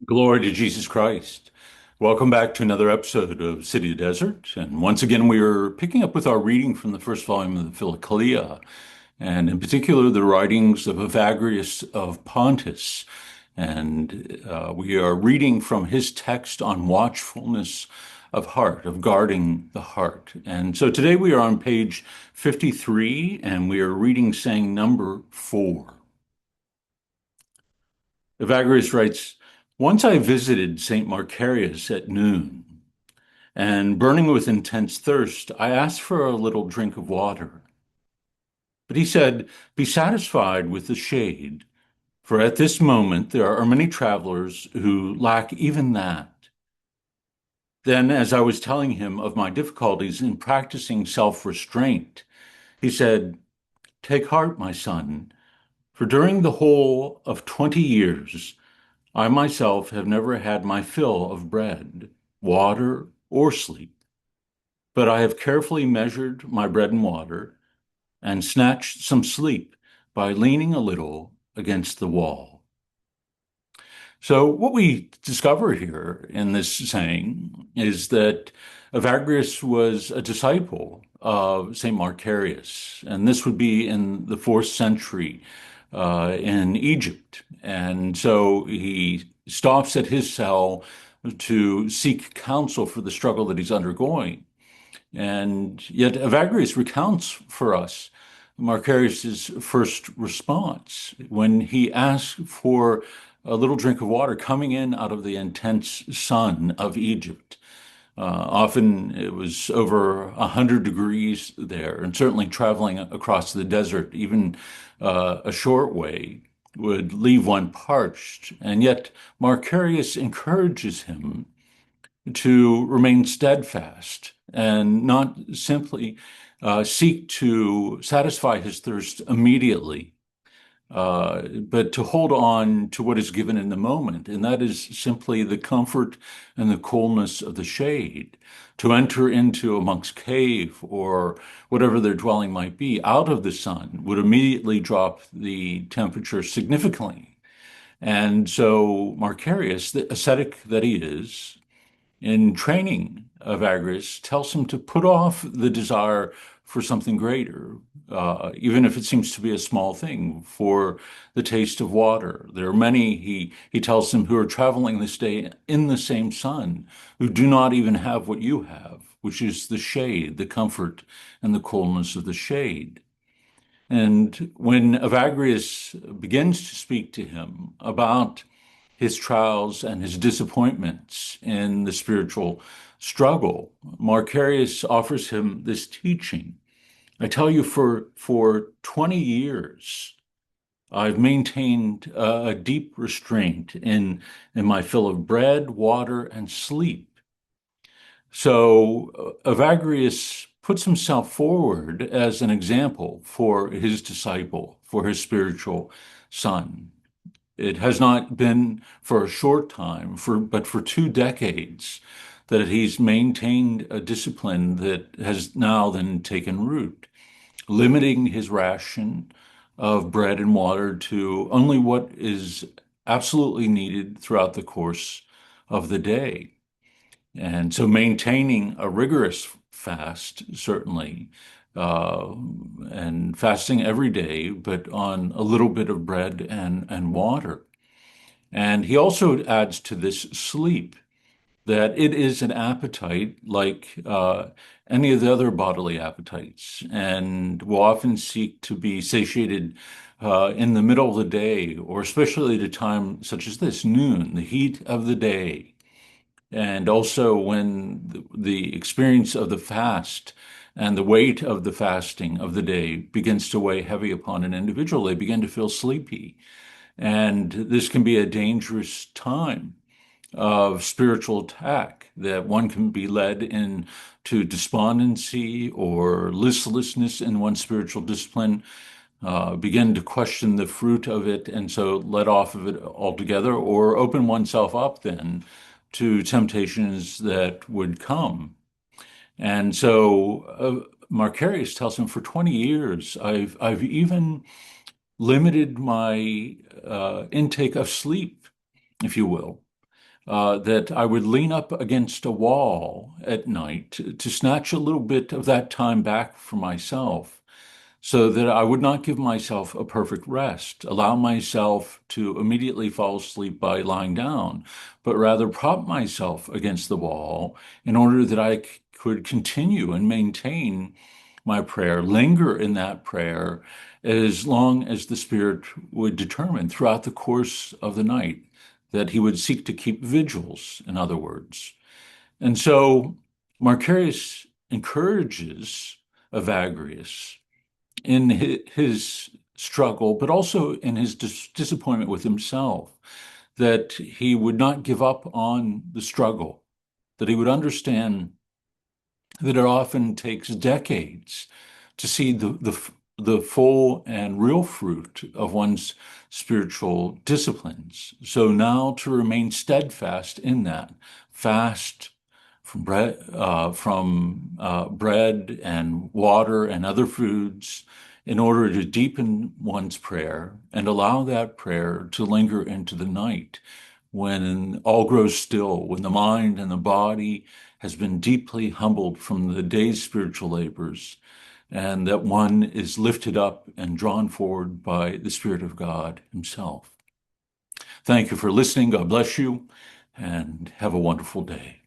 Glory to Jesus Christ. Welcome back to another episode of City to Desert. And once again, we are picking up with our reading from the first volume of the Philokalia, and in particular, the writings of Evagrius of Pontus. And we are reading from his text on watchfulness of heart, of guarding the heart. And so today we are on page 53, and we are reading saying number 4. Evagrius writes, once I visited St Makarios at noon, and burning with intense thirst, I asked for a little drink of water. But he said, be satisfied with the shade, for at this moment there are many travelers who lack even that. Then, as I was telling him of my difficulties in practicing self-restraint, he said, take heart, my son, for during the whole of 20 years, I myself have never had my fill of bread, water, or sleep, but I have carefully measured my bread and water and snatched some sleep by leaning a little against the wall. So, what we discover here in this saying is that Evagrius was a disciple of St. Makarios, and this would be in the 4th century in Egypt. And so he stops at his cell to seek counsel for the struggle that he's undergoing. And yet Evagrius recounts for us Macarius's first response when he asked for a little drink of water coming in out of the intense sun of Egypt. Often it was over 100 degrees there, and certainly traveling across the desert, even a short way, would leave one parched. And yet Macarius encourages him to remain steadfast and not simply seek to satisfy his thirst immediately, but to hold on to what is given in the moment. And that is simply the comfort and the coolness of the shade. To enter into a monk's cave or whatever their dwelling might be out of the sun would immediately drop the temperature significantly. And so Macarius, the ascetic that he is, in training Evagrius, tells him to put off the desire for something greater, even if it seems to be a small thing, for the taste of water. There are many, he tells him, who are traveling this day in the same sun, who do not even have what you have, which is the shade, the comfort and the coolness of the shade. And when Evagrius begins to speak to him about his trials and his disappointments in the spiritual struggle, Macarius offers him this teaching. I tell you, for 20 years, I've maintained a deep restraint in my fill of bread, water, and sleep. So Evagrius puts himself forward as an example for his disciple, for his spiritual son. It has not been for a short time, but for 2 decades, that he's maintained a discipline that has now then taken root, limiting his ration of bread and water to only what is absolutely needed throughout the course of the day. And so maintaining a rigorous fast, certainly, uh, and fasting every day, but on a little bit of bread and water. And he also adds to this sleep, that it is an appetite like any of the other bodily appetites, and will often seek to be satiated in the middle of the day, or especially at a time such as this, noon, the heat of the day. And also when the experience of the fast and the weight of the fasting of the day begins to weigh heavy upon an individual, they begin to feel sleepy. And this can be a dangerous time of spiritual attack, that one can be led into despondency or listlessness in one's spiritual discipline, begin to question the fruit of it, and so let off of it altogether, or open oneself up then to temptations that would come. And so Macarius tells him, for 20 years, I've even limited my intake of sleep, if you will. that I would lean up against a wall at night to snatch a little bit of that time back for myself, so that I would not give myself a perfect rest, allow myself to immediately fall asleep by lying down, but rather prop myself against the wall in order that I could continue and maintain my prayer, linger in that prayer as long as the Spirit would determine throughout the course of the night, that he would seek to keep vigils, in other words. And so Macarius encourages Evagrius in his struggle, but also in his disappointment with himself, that he would not give up on the struggle, that he would understand that it often takes decades to see the full and real fruit of one's spiritual disciplines. So now to remain steadfast in that, fast from bread and water and other foods in order to deepen one's prayer and allow that prayer to linger into the night when all grows still, when the mind and the body has been deeply humbled from the day's spiritual labors, and that one is lifted up and drawn forward by the Spirit of God himself. Thank you for listening. God bless you, and have a wonderful day.